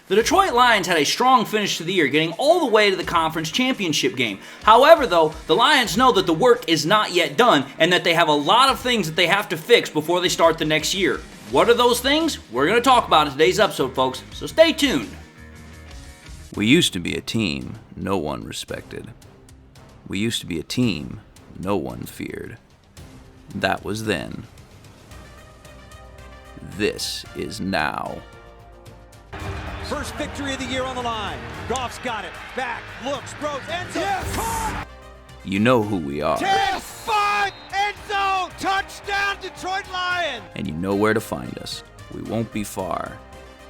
The Detroit Lions had a strong finish to the year, getting all the way to the conference championship game. However, though, the Lions know that the work is not yet done and that they have a lot of things that they have to fix before they start the next year. What are those things? We're going to talk about in today's episode, folks, so stay tuned. We used to be a team no one respected. We used to be a team no one feared. That was then. This is now. First victory of the year on the line. Goff's got it. Back, looks, throws, end zone. Yes! Caught! You know who we are. 10-5, end zone, touchdown Detroit Lions! And you know where to find us. We won't be far.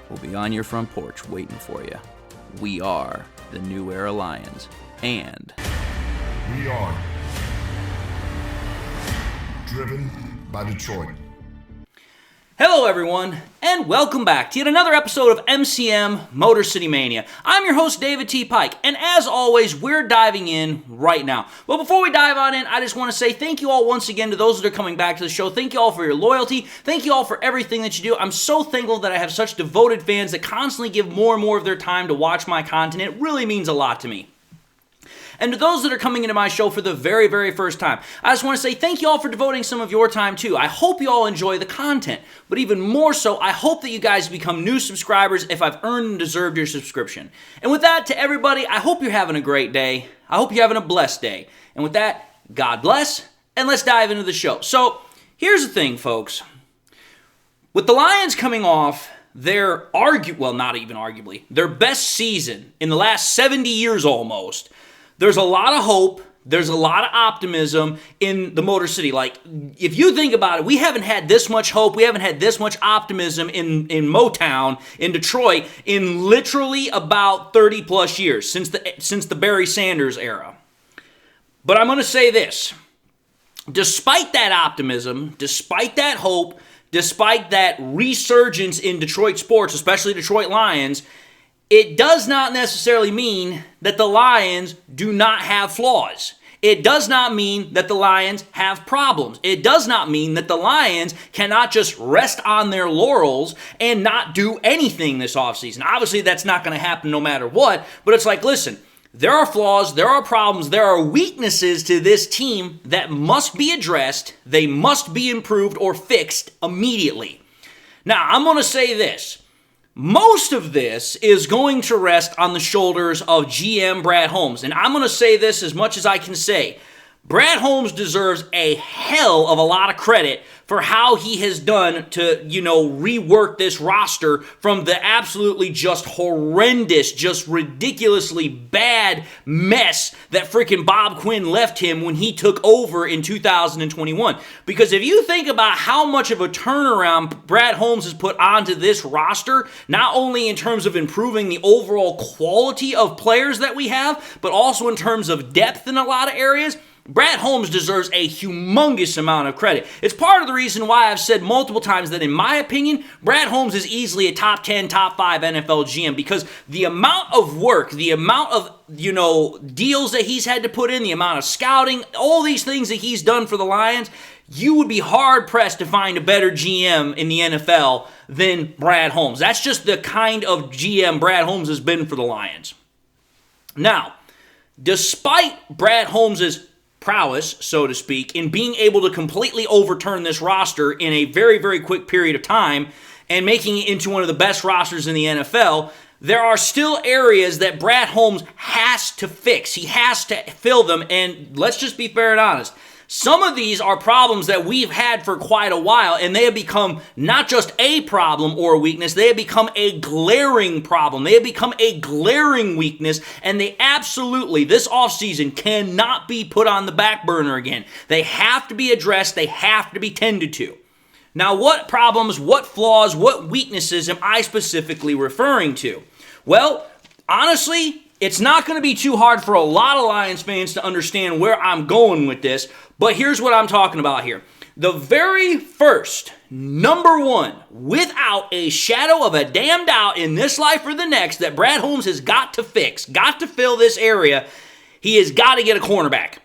We'll be on your front porch waiting for you. We are the New Era Lions. And we are driven by Detroit. Hello everyone, and welcome back to yet another episode of MCM Motor City Mania. I'm your host David T. Pike, and as always, we're diving in right now. But before we dive on in, I just want to say thank you all once again to those that are coming back to the show. Thank you all for your loyalty. Thank you all for everything that you do. I'm so thankful that I have such devoted fans that constantly give more and more of their time to watch my content. It really means a lot to me. And to those that are coming into my show for the very, very first time, I just want to say thank you all for devoting some of your time too. I hope you all enjoy the content, but even more so, I hope that you guys become new subscribers if I've earned and deserved your subscription. And with that, to everybody, I hope you're having a great day. I hope you're having a blessed day. And with that, God bless, and let's dive into the show. So, here's the thing, folks. With the Lions coming off their not even arguably, their best season in the last 70 years almost, there's a lot of hope, there's a lot of optimism in the Motor City. Like, if you think about it, we haven't had this much hope, we haven't had this much optimism in Motown, in Detroit, in literally about 30 plus years, since the Barry Sanders era. But I'm going to say this. Despite that optimism, despite that hope, despite that resurgence in Detroit sports, especially Detroit Lions, it does not necessarily mean that the Lions do not have flaws. It does not mean that the Lions have problems. It does not mean that the Lions cannot just rest on their laurels and not do anything this offseason. Obviously, that's not going to happen no matter what, but it's like, listen, there are flaws, there are problems, there are weaknesses to this team that must be addressed. They must be improved or fixed immediately. Now, I'm going to say this. Most of this is going to rest on the shoulders of GM Brad Holmes. And I'm going to say this as much as I can say. Brad Holmes deserves a hell of a lot of credit for how he has done to, rework this roster from the absolutely just horrendous, just ridiculously bad mess that freaking Bob Quinn left him when he took over in 2021. Because if you think about how much of a turnaround Brad Holmes has put onto this roster, not only in terms of improving the overall quality of players that we have, but also in terms of depth in a lot of areas, Brad Holmes deserves a humongous amount of credit. It's part of the reason why I've said multiple times that, in my opinion, Brad Holmes is easily a top 10, top 5 NFL GM because the amount of work, the amount of, deals that he's had to put in, the amount of scouting, all these things that he's done for the Lions, you would be hard-pressed to find a better GM in the NFL than Brad Holmes. That's just the kind of GM Brad Holmes has been for the Lions. Now, despite Brad Holmes's prowess, so to speak, in being able to completely overturn this roster in a very, very quick period of time and making it into one of the best rosters in the NFL, there are still areas that Brad Holmes has to fix. He has to fill them, and let's just be fair and honest. Some of these are problems that we've had for quite a while, and they have become not just a problem or a weakness, they have become a glaring problem. They have become a glaring weakness, and they absolutely, this offseason, cannot be put on the back burner again. They have to be addressed, they have to be tended to. Now, what problems, what flaws, what weaknesses am I specifically referring to? Well, honestly, it's not going to be too hard for a lot of Lions fans to understand where I'm going with this, but here's what I'm talking about here. The very first, number one, without a shadow of a damn doubt in this life or the next, that Brad Holmes has got to fix, got to fill this area, he has got to get a cornerback.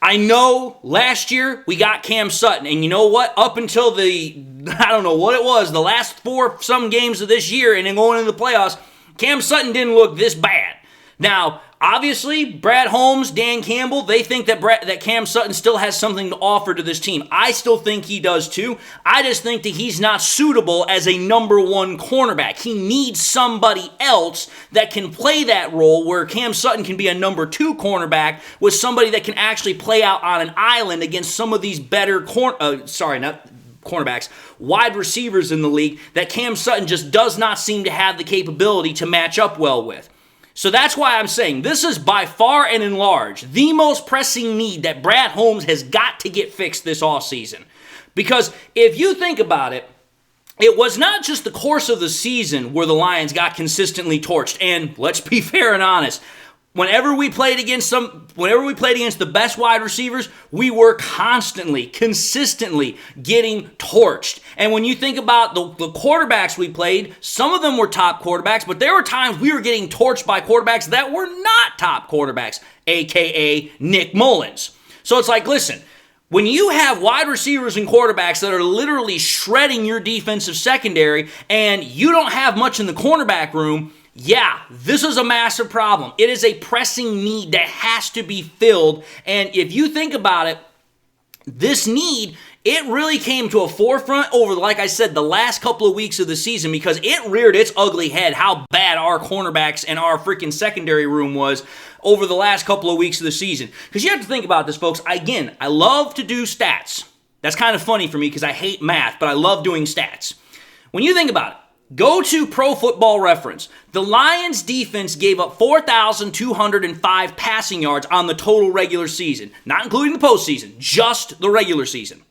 I know last year we got Cam Sutton, and you know what? Up until the last 4 some games of this year and then going into the playoffs, Cam Sutton didn't look this bad. Now, obviously, Brad Holmes, Dan Campbell, they think that Cam Sutton still has something to offer to this team. I still think he does too. I just think that he's not suitable as a number one cornerback. He needs somebody else that can play that role where Cam Sutton can be a number two cornerback with somebody that can actually play out on an island against some of these better cornerbacks, wide receivers in the league that Cam Sutton just does not seem to have the capability to match up well with. So that's why I'm saying this is by far and in large the most pressing need that Brad Holmes has got to get fixed this offseason. Because if you think about it, it was not just the course of the season where the Lions got consistently torched. And let's be fair and honest, whenever we played against the best wide receivers, we were consistently getting torched. And when you think about the quarterbacks we played, some of them were top quarterbacks, but there were times we were getting torched by quarterbacks that were not top quarterbacks, aka Nick Mullins. So it's like, listen, when you have wide receivers and quarterbacks that are literally shredding your defensive secondary and you don't have much in the cornerback room, yeah, this is a massive problem. It is a pressing need that has to be filled. And if you think about it, this need, it really came to a forefront over, like I said, the last couple of weeks of the season because it reared its ugly head how bad our cornerbacks and our freaking secondary room was over the last couple of weeks of the season. Because you have to think about this, folks. Again, I love to do stats. That's kind of funny for me because I hate math, but I love doing stats. When you think about it, go to Pro Football Reference. The Lions defense gave up 4,205 passing yards on the total regular season, not including the postseason, just the regular season.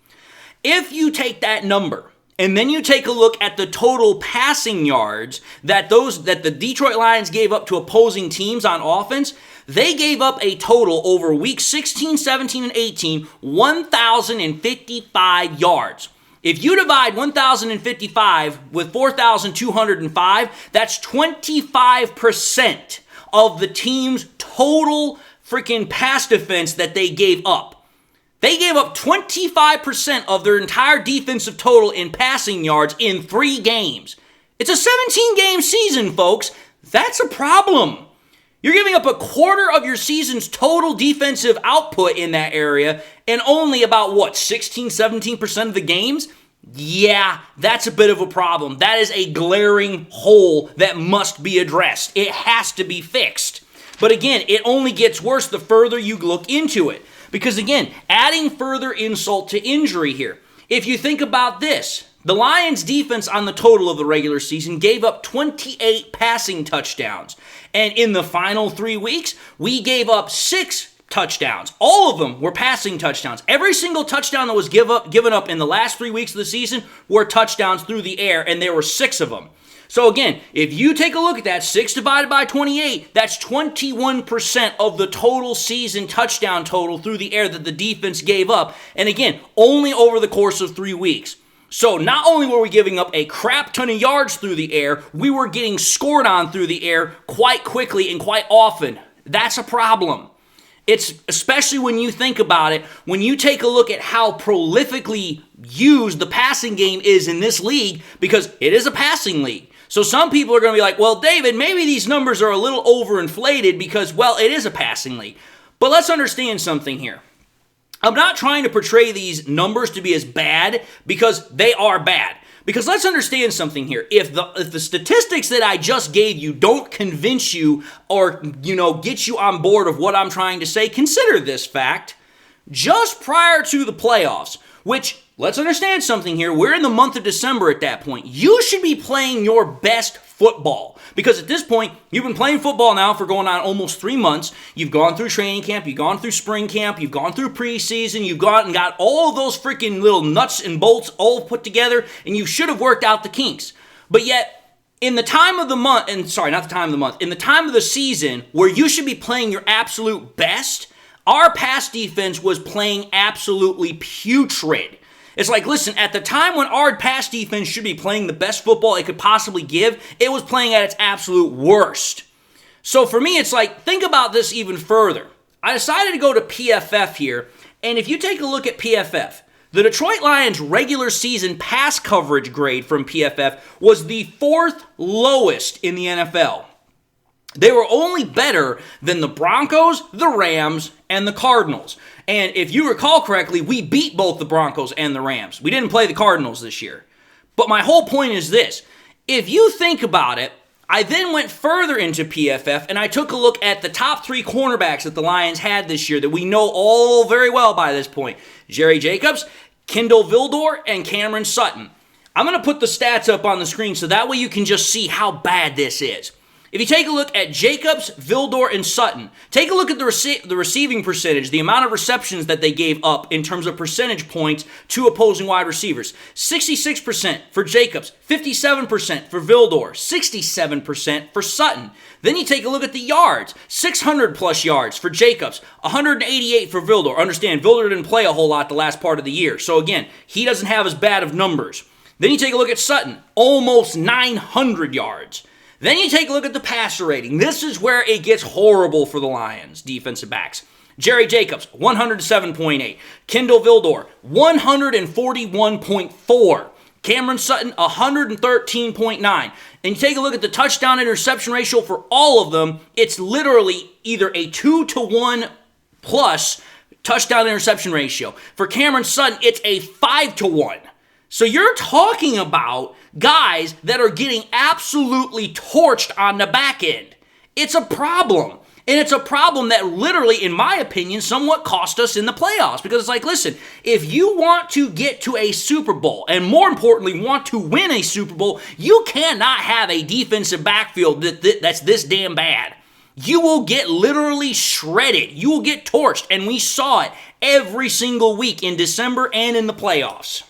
If you take that number and then you take a look at the total passing yards that the Detroit Lions gave up to opposing teams on offense, they gave up a total over weeks 16, 17, and 18, 1,055 yards. If you divide 1,055 with 4,205, that's 25% of the team's total freaking pass defense that they gave up. They gave up 25% of their entire defensive total in passing yards in 3 games. It's a 17-game season, folks. That's a problem. You're giving up a quarter of your season's total defensive output in that area and only about, 16, 17% of the games? Yeah, that's a bit of a problem. That is a glaring hole that must be addressed. It has to be fixed. But again, it only gets worse the further you look into it. Because again, adding further insult to injury here. If you think about this, the Lions defense on the total of the regular season gave up 28 passing touchdowns. And in the final 3 weeks, we gave up 6 touchdowns. All of them were passing touchdowns. Every single touchdown that was given up in the last 3 weeks of the season were touchdowns through the air, and there were 6 of them. So again, if you take a look at that, 6 divided by 28, that's 21% of the total season touchdown total through the air that the defense gave up. And again, only over the course of 3 weeks. So not only were we giving up a crap ton of yards through the air, we were getting scored on through the air quite quickly and quite often. That's a problem. It's especially when you think about it, when you take a look at how prolifically used the passing game is in this league, because it is a passing league. So some people are going to be like, well, David, maybe these numbers are a little overinflated because, well, it is a passing league. But let's understand something here. I'm not trying to portray these numbers to be as bad because they are bad. Because let's understand something here. If the statistics that I just gave you don't convince you or, get you on board of what I'm trying to say, consider this fact. Just prior to the playoffs, which, let's understand something here, we're in the month of December at that point. You should be playing your best football. Because at this point, you've been playing football now for going on almost 3 months. You've gone through training camp, you've gone through spring camp, you've gone through preseason, you've gone and got all of those freaking little nuts and bolts all put together, and you should have worked out the kinks. But yet, in the time of the month, in the time of the season where you should be playing your absolute best, our pass defense was playing absolutely putrid. It's like, listen, at the time when our pass defense should be playing the best football it could possibly give, it was playing at its absolute worst. So for me, it's like, think about this even further. I decided to go to PFF here, and if you take a look at PFF, the Detroit Lions regular season pass coverage grade from PFF was the 4th lowest in the NFL. They were only better than the Broncos, the Rams, and the Cardinals. And if you recall correctly, we beat both the Broncos and the Rams. We didn't play the Cardinals this year. But my whole point is this. If you think about it, I then went further into PFF and I took a look at the top 3 cornerbacks that the Lions had this year that we know all very well by this point. Jerry Jacobs, Kindle Vildor, and Cameron Sutton. I'm going to put the stats up on the screen so that way you can just see how bad this is. If you take a look at Jacobs, Vildor, and Sutton, take a look at the receiving percentage, the amount of receptions that they gave up in terms of percentage points to opposing wide receivers. 66% for Jacobs, 57% for Vildor, 67% for Sutton. Then you take a look at the yards, 600 plus yards for Jacobs, 188 for Vildor. Understand, Vildor didn't play a whole lot the last part of the year, so again, he doesn't have as bad of numbers. Then you take a look at Sutton, almost 900 yards. Then you take a look at the passer rating. This is where it gets horrible for the Lions defensive backs. Jerry Jacobs, 107.8. Kindle Vildor, 141.4. Cameron Sutton, 113.9. And you take a look at the touchdown interception ratio for all of them, it's literally either a 2-to-1 plus touchdown interception ratio. For Cameron Sutton, it's a 5-to-1. So you're talking about guys that are getting absolutely torched on the back end. It's a problem. And it's a problem that literally, in my opinion, somewhat cost us in the playoffs. Because it's like, listen, if you want to get to a Super Bowl, and more importantly, want to win a Super Bowl, you cannot have a defensive backfield that's this damn bad. You will get literally shredded. You will get torched. And we saw it every single week in December and in the playoffs.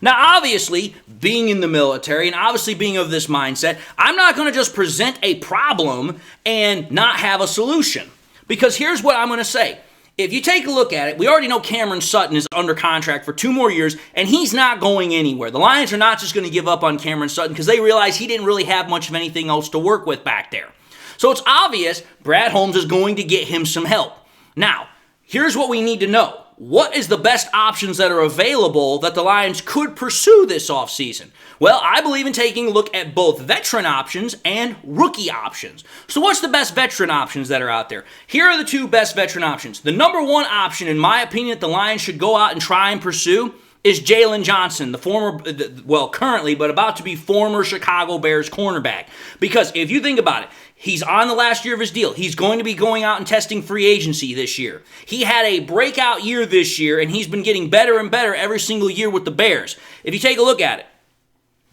Now, obviously, being in the military and obviously being of this mindset, I'm not going to just present a problem and not have a solution. Because here's what I'm going to say. If you take a look at it, we already know Cameron Sutton is under contract for 2 more years, and he's not going anywhere. The Lions are not just going to give up on Cameron Sutton because they realize he didn't really have much of anything else to work with back there. So it's obvious Brad Holmes is going to get him some help. Now, here's what we need to know. What is the best options that are available that the Lions could pursue this offseason? Well, I believe in taking a look at both veteran options and rookie options. So what's the best veteran options that are out there? Here are the 2 best veteran options. The number 1 option, in my opinion, that the Lions should go out and try and pursue is Jalen Johnson, the former, well, currently, but about to be former Chicago Bears cornerback. Because if you think about it, he's on the last year of his deal. He's going to be going out and testing free agency this year. He had a breakout year this year, and he's been getting better and better every single year with the Bears. If you take a look at it,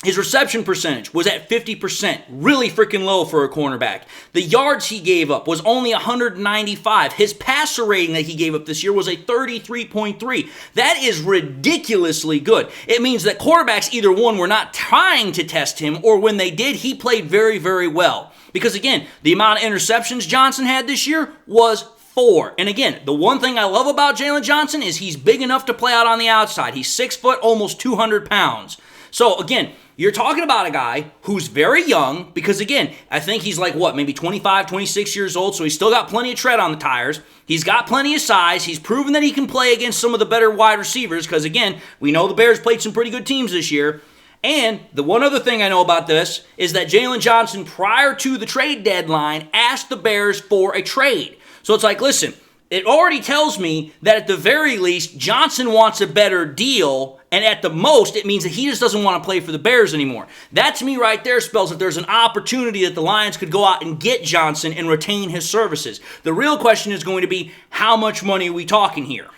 his reception percentage was at 50%, really freaking low for a cornerback. The yards he gave up was only 195. His passer rating that he gave up this year was a 33.3. That is ridiculously good. It means that quarterbacks, either one, were not trying to test him, or when they did, he played very, very well. Because again, the amount of interceptions Johnson had this year was 4. And again, the one thing I love about Jalen Johnson is he's big enough to play out on the outside. He's 6 foot, almost 200 pounds. So again, you're talking about a guy who's very young because, again, I think he's like, maybe 25, 26 years old, so he's still got plenty of tread on the tires. He's got plenty of size. He's proven that he can play against some of the better wide receivers because, again, we know the Bears played some pretty good teams this year. And the one other thing I know about this is that Jalen Johnson, prior to the trade deadline, asked the Bears for a trade. So it's like, listen, it already tells me that at the very least, Johnson wants a better deal, and at the most, it means that he just doesn't want to play for the Bears anymore. That, to me, right there spells that there's an opportunity that the Lions could go out and get Johnson and retain his services. The real question is going to be, how much money are we talking here?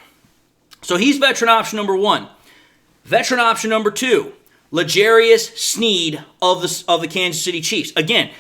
So he's veteran option number 1. Veteran option number 2, L'Jarius Sneed of the Kansas City Chiefs. Again,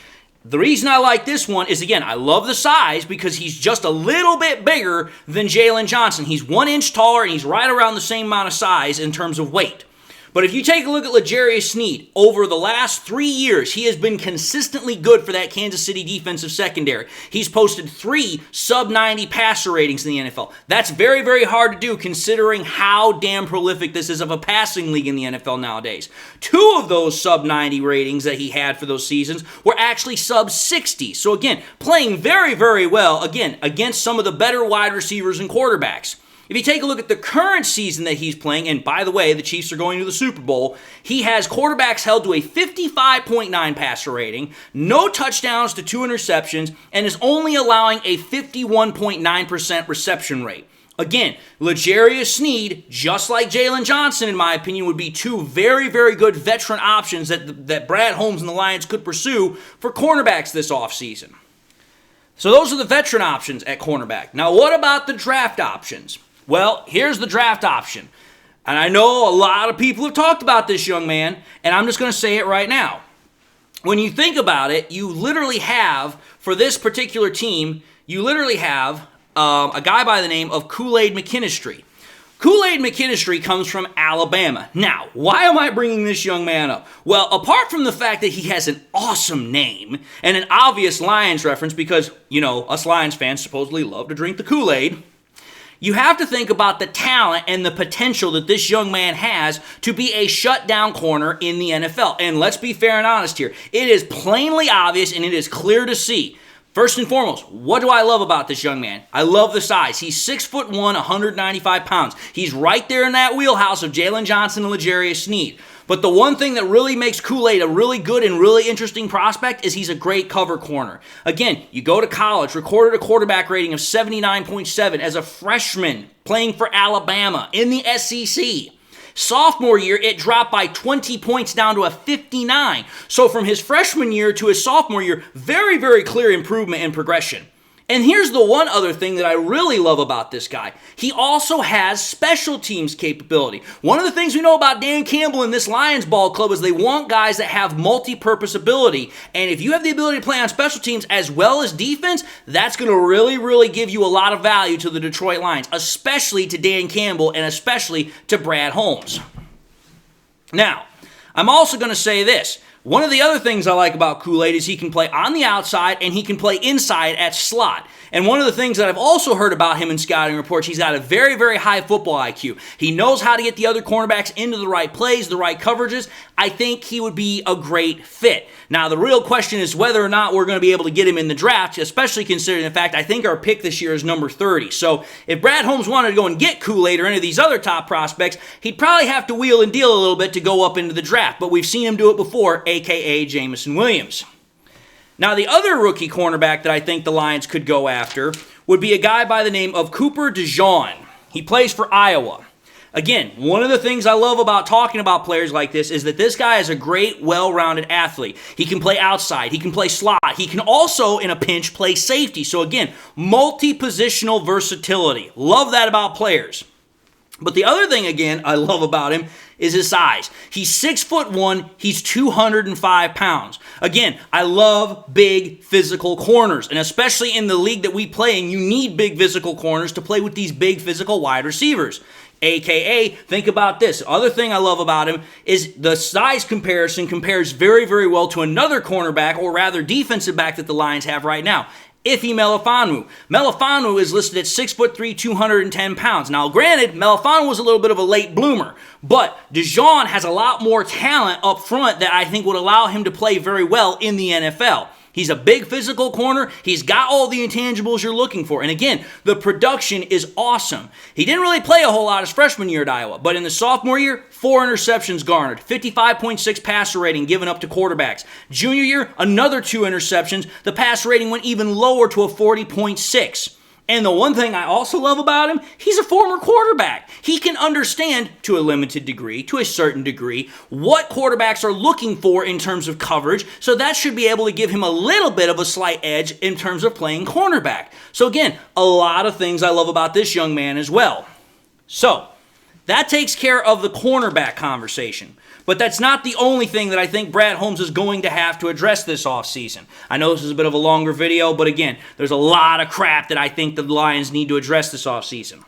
the reason I like this one is, again, I love the size because he's just a little bit bigger than Jalen Johnson. He's 1 inch taller, and he's right around the same amount of size in terms of weight. But if you take a look at L'Jarius Sneed, over the last 3 years, he has been consistently good for that Kansas City defensive secondary. He's posted 3 sub-90 passer ratings in the NFL. That's very, very hard to do considering how damn prolific this is of a passing league in the NFL nowadays. 2 of those sub-90 ratings that he had for those seasons were actually sub-60. So again, playing very, very well, again, against some of the better wide receivers and quarterbacks. If you take a look at the current season that he's playing, and by the way, the Chiefs are going to the Super Bowl, he has quarterbacks held to a 55.9 passer rating, no touchdowns to 2 interceptions, and is only allowing a 51.9% reception rate. Again, L'Jarius Sneed, just like Jalen Johnson, in my opinion, would be two very, very good veteran options that Brad Holmes and the Lions could pursue for cornerbacks this offseason. So those are the veteran options at cornerback. Now, what about the draft options? Well, here's the draft option. And I know a lot of people have talked about this young man, and I'm just going to say it right now. When you think about it, you literally have, for this particular team, you literally have a guy by the name of Kool-Aid McKinstry. Kool-Aid McKinstry comes from Alabama. Now, why am I bringing this young man up? Well, apart from the fact that he has an awesome name and an obvious Lions reference because, us Lions fans supposedly love to drink the Kool-Aid, you have to think about the talent and the potential that this young man has to be a shutdown corner in the NFL. And let's be fair and honest here. It is plainly obvious and it is clear to see. First and foremost, what do I love about this young man? I love the size. He's 6'1", 195 pounds. He's right there in that wheelhouse of Jalen Johnson and L'Jarius Sneed. But the one thing that really makes Kool-Aid a really good and really interesting prospect is he's a great cover corner. Again, you go to college, recorded a quarterback rating of 79.7 as a freshman playing for Alabama in the SEC. Sophomore year, it dropped by 20 points down to a 59. So from his freshman year to his sophomore year, very, very clear improvement and progression. And here's the one other thing that I really love about this guy. He also has special teams capability. One of the things we know about Dan Campbell and this Lions ball club is they want guys that have multi-purpose ability. And if you have the ability to play on special teams as well as defense, that's going to really, really give you a lot of value to the Detroit Lions, especially to Dan Campbell and especially to Brad Holmes. Now, I'm also going to say this. One of the other things I like about Kool-Aid is he can play on the outside and he can play inside at slot. And one of the things that I've also heard about him in scouting reports, he's got a very, very high football IQ. He knows how to get the other cornerbacks into the right plays, the right coverages. I think he would be a great fit. Now, the real question is whether or not we're going to be able to get him in the draft, especially considering the fact I think our pick this year is number 30. So if Brad Holmes wanted to go and get Kool-Aid or any of these other top prospects, he'd probably have to wheel and deal a little bit to go up into the draft. But we've seen him do it before, a.k.a. Jameson Williams. Now, the other rookie cornerback that I think the Lions could go after would be a guy by the name of Cooper DeJean. He plays for Iowa. Again, one of the things I love about talking about players like this is that this guy is a great, well-rounded athlete. He can play outside. He can play slot. He can also, in a pinch, play safety. So again, multi-positional versatility. Love that about players. But the other thing, again, I love about him is his size. He's 6'1", he's 205 pounds. Again, I love big physical corners, and especially in the league that we play in, you need big physical corners to play with these big physical wide receivers. AKA, think about this. Other thing I love about him is the size comparison compares very, very well to another cornerback, or rather defensive back that the Lions have right now. Ife Melifonwu. Melifonwu is listed at 6'3", 210 pounds. Now, granted, Melifonwu was a little bit of a late bloomer, but DeJean has a lot more talent up front that I think would allow him to play very well in the NFL. He's a big physical corner. He's got all the intangibles you're looking for. And again, the production is awesome. He didn't really play a whole lot his freshman year at Iowa, but in the sophomore year, 4 interceptions garnered, 55.6 passer rating given up to quarterbacks. Junior year, another 2 interceptions. The passer rating went even lower to a 40.6. And the one thing I also love about him, he's a former quarterback. He can understand, to a limited degree, to a certain degree, what quarterbacks are looking for in terms of coverage, so that should be able to give him a little bit of a slight edge in terms of playing cornerback. So again, a lot of things I love about this young man as well. So, that takes care of the cornerback conversation. But that's not the only thing that I think Brad Holmes is going to have to address this offseason. I know this is a bit of a longer video, but again, there's a lot of crap that I think the Lions need to address this offseason.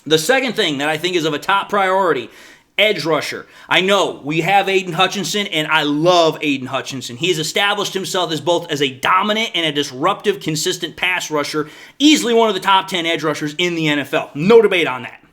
The second thing that I think is of a top priority, edge rusher. I know we have Aiden Hutchinson, and I love Aiden Hutchinson. He has established himself as both as a dominant and a disruptive, consistent pass rusher, easily one of the top 10 edge rushers in the NFL. No debate on that.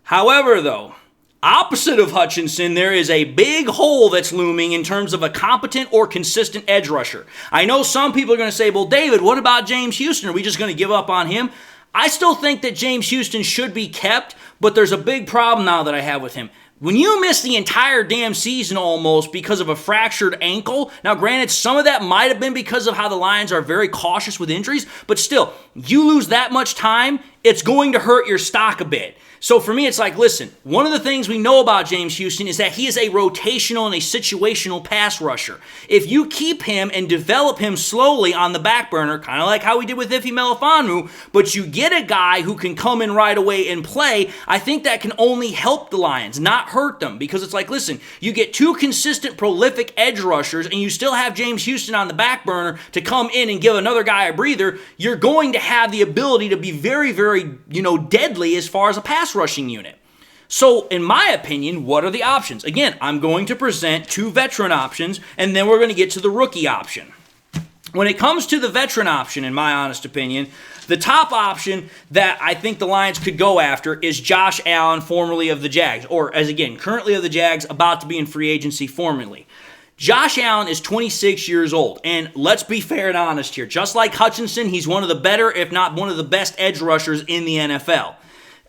However, though, opposite of Hutchinson, there is a big hole that's looming in terms of a competent or consistent edge rusher. I know some people are going to say, well, David, what about James Houston? Are we just going to give up on him? I still think that James Houston should be kept, but there's a big problem now that I have with him. When you miss the entire damn season almost because of a fractured ankle, now granted, some of that might have been because of how the Lions are very cautious with injuries, but still, you lose that much time, it's going to hurt your stock a bit. So for me, it's like, listen, one of the things we know about James Houston is that he is a rotational and a situational pass rusher. If you keep him and develop him slowly on the back burner, kind of like how we did with Ife Melifonwu, but you get a guy who can come in right away and play, I think that can only help the Lions, not hurt them. Because it's like, listen, you get two consistent, prolific edge rushers and you still have James Houston on the back burner to come in and give another guy a breather, you're going to have the ability to be very, very, deadly as far as a pass rushing unit. So, in my opinion, what are the options? Again, I'm going to present two veteran options, and then we're going to get to the rookie option. When it comes to the veteran option, in my honest opinion, the top option that I think the Lions could go after is Josh Allen, formerly of the Jags, or as again, currently of the Jags, about to be in free agency formerly. Josh Allen is 26 years old, and let's be fair and honest here. Just like Hutchinson, he's one of the better, if not one of the best edge rushers in the NFL.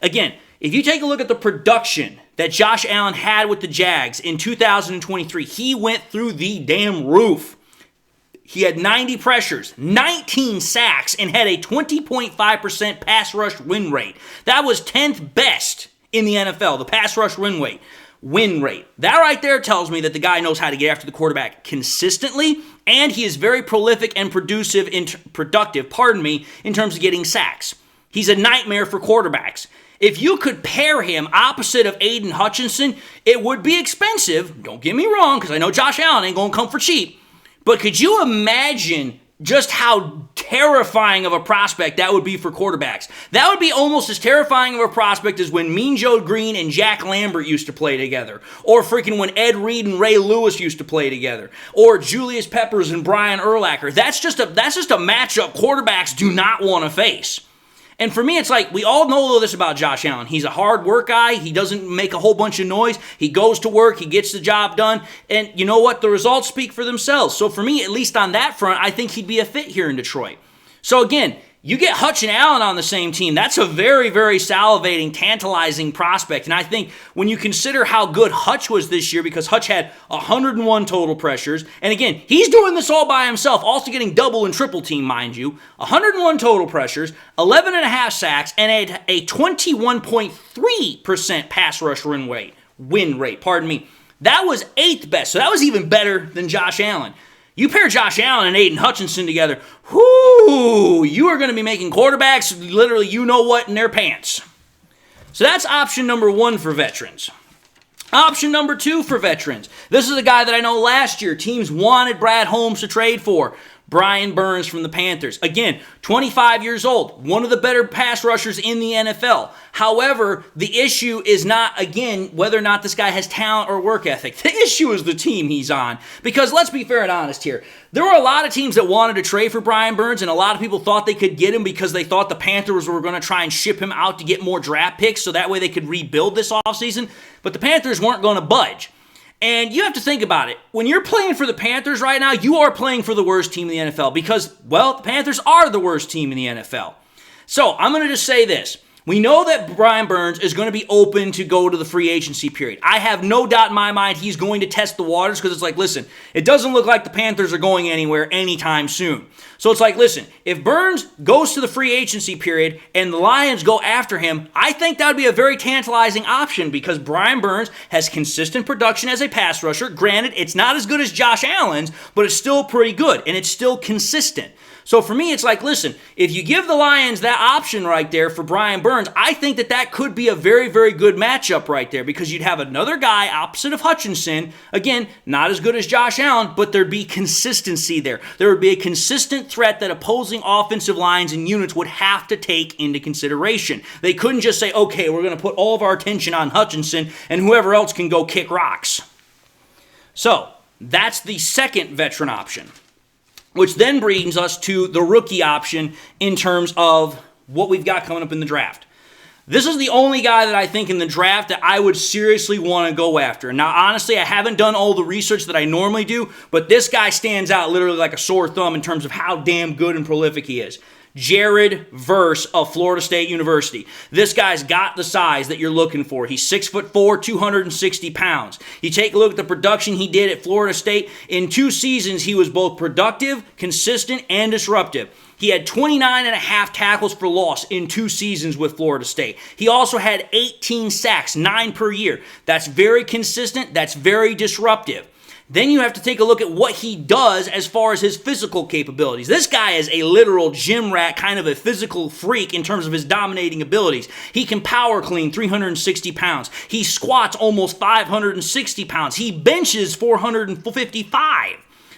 Again, if you take a look at the production that Josh Allen had with the Jags in 2023, he went through the damn roof. He had 90 pressures, 19 sacks, and had a 20.5% pass rush win rate. That was 10th best in the NFL, the pass rush win rate. That right there tells me that the guy knows how to get after the quarterback consistently, and he is very prolific and productive in terms of getting sacks. He's a nightmare for quarterbacks. If you could pair him opposite of Aiden Hutchinson, it would be expensive. Don't get me wrong, because I know Josh Allen ain't going to come for cheap. But could you imagine just how terrifying of a prospect that would be for quarterbacks? That would be almost as terrifying of a prospect as when Mean Joe Green and Jack Lambert used to play together. Or freaking when Ed Reed and Ray Lewis used to play together. Or Julius Peppers and Brian Urlacher. That's just a matchup quarterbacks do not want to face. And for me, it's like, we all know this about Josh Allen. He's a hard work guy. He doesn't make a whole bunch of noise. He goes to work. He gets the job done. And you know what? The results speak for themselves. So for me, at least on that front, I think he'd be a fit here in Detroit. So again, you get Hutch and Allen on the same team. That's a very, very salivating, tantalizing prospect. And I think when you consider how good Hutch was this year, because Hutch had 101 total pressures, and again, he's doing this all by himself, also getting double and triple team, mind you, 101 total pressures, 11 and a half sacks, and a 21.3% pass rush win rate. That was 8th best, so that was even better than Josh Allen. You pair Josh Allen and Aiden Hutchinson together, whoo, you are going to be making quarterbacks literally you know what in their pants. So that's option number 1 for veterans. Option number 2 for veterans. This is a guy that I know last year teams wanted Brad Holmes to trade for. Brian Burns from the Panthers. Again, 25 years old, one of the better pass rushers in the NFL. However, the issue is not, again, whether or not this guy has talent or work ethic. The issue is the team he's on. Because let's be fair and honest here. There were a lot of teams that wanted to trade for Brian Burns, and a lot of people thought they could get him because they thought the Panthers were going to try and ship him out to get more draft picks so that way they could rebuild this offseason. But the Panthers weren't going to budge. And you have to think about it. When you're playing for the Panthers right now, you are playing for the worst team in the NFL because, well, the Panthers are the worst team in the NFL. So I'm going to just say this. We know that Brian Burns is going to be open to go to the free agency period. I have no doubt in my mind he's going to test the waters because it's like, listen, it doesn't look like the Panthers are going anywhere anytime soon. So it's like, listen, if Burns goes to the free agency period and the Lions go after him, I think that would be a very tantalizing option because Brian Burns has consistent production as a pass rusher. Granted, it's not as good as Josh Allen's, but it's still pretty good and it's still consistent. So for me, it's like, listen, if you give the Lions that option right there for Brian Burns, I think that could be a very, very good matchup right there because you'd have another guy opposite of Hutchinson. Again, not as good as Josh Allen, but there'd be consistency there. There would be a consistent threat that opposing offensive lines and units would have to take into consideration. They couldn't just say, okay, we're going to put all of our attention on Hutchinson and whoever else can go kick rocks. So that's the second veteran option, which then brings us to the rookie option in terms of what we've got coming up in the draft. This is the only guy that I think in the draft that I would seriously want to go after. Now, honestly, I haven't done all the research that I normally do, but this guy stands out literally like a sore thumb in terms of how damn good and prolific he is. Jared Verse of Florida State University. This guy's got the size that you're looking for. He's 6'4", 260 pounds. You take a look at the production he did at Florida State. In 2 seasons, he was both productive, consistent, and disruptive. He had 29 and a half tackles for loss in 2 seasons with Florida State. He also had 18 sacks, 9 per year. That's very consistent. That's very disruptive. Then you have to take a look at what he does as far as his physical capabilities. This guy is a literal gym rat, kind of a physical freak in terms of his dominating abilities. He can power clean 360 pounds. He squats almost 560 pounds. He benches 455.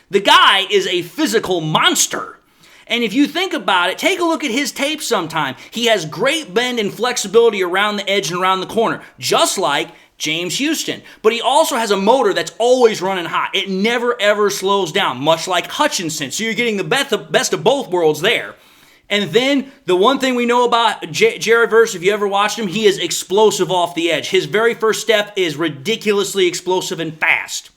The guy is a physical monster. And if you think about it, take a look at his tape sometime. He has great bend and flexibility around the edge and around the corner, just like James Houston. But he also has a motor that's always running hot. It never, ever slows down, much like Hutchinson. So you're getting the best of both worlds there. And then the one thing we know about Jared Verse, if you ever watched him, he is explosive off the edge. His very first step is ridiculously explosive and fast.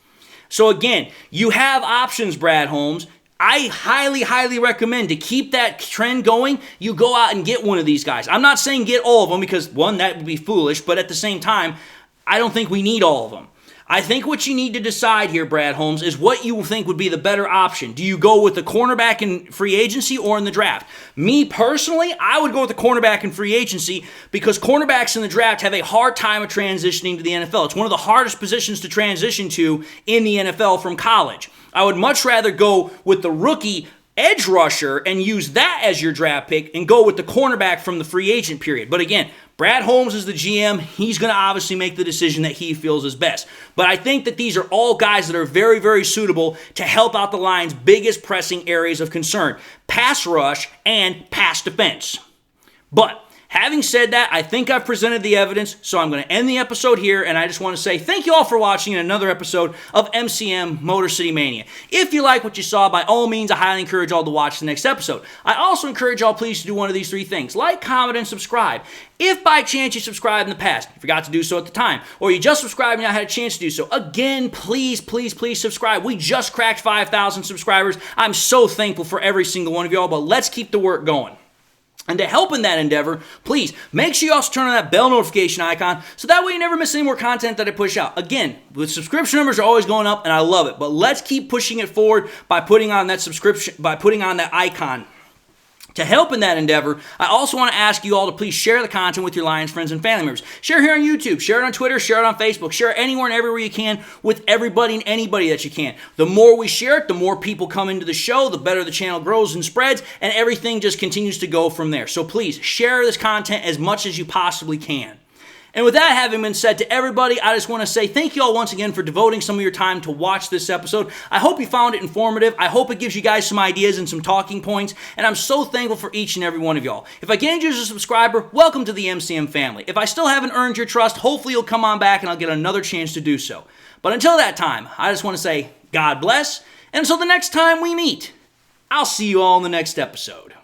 So again, you have options, Brad Holmes. I highly, highly recommend to keep that trend going, you go out and get one of these guys. I'm not saying get all of them because, one, that would be foolish, but at the same time, I don't think we need all of them. I think what you need to decide here, Brad Holmes, is what you think would be the better option. Do you go with the cornerback in free agency or in the draft? Me personally, I would go with the cornerback in free agency because cornerbacks in the draft have a hard time of transitioning to the NFL. It's one of the hardest positions to transition to in the NFL from college. I would much rather go with the rookie edge rusher and use that as your draft pick and go with the cornerback from the free agent period. But again, Brad Holmes is the GM. He's going to obviously make the decision that he feels is best. But I think that these are all guys that are very, very suitable to help out the line's biggest pressing areas of concern: pass rush and pass defense. But having said that, I think I've presented the evidence, so I'm going to end the episode here, and I just want to say thank you all for watching another episode of MCM Motor City Mania. If you like what you saw, by all means, I highly encourage y'all to watch the next episode. I also encourage y'all please to do one of these 3 things: like, comment, and subscribe. If by chance you subscribed in the past, you forgot to do so at the time, or you just subscribed and now had a chance to do so, again, please, please, please subscribe. We just cracked 5,000 subscribers. I'm so thankful for every single one of y'all, but let's keep the work going. And to help in that endeavor, please make sure you also turn on that bell notification icon so that way you never miss any more content that I push out. Again, the subscription numbers are always going up and I love it, but let's keep pushing it forward by putting on that subscription, by putting on that icon. To help in that endeavor, I also want to ask you all to please share the content with your Lions friends and family members. Share here on YouTube, share it on Twitter, share it on Facebook, share it anywhere and everywhere you can with everybody and anybody that you can. The more we share it, the more people come into the show, the better the channel grows and spreads, and everything just continues to go from there. So please share this content as much as you possibly can. And with that having been said to everybody, I just want to say thank you all once again for devoting some of your time to watch this episode. I hope you found it informative. I hope it gives you guys some ideas and some talking points. And I'm so thankful for each and every one of y'all. If I gained you as a subscriber, welcome to the MCM family. If I still haven't earned your trust, hopefully you'll come on back and I'll get another chance to do so. But until that time, I just want to say God bless. And until the next time we meet, I'll see you all in the next episode.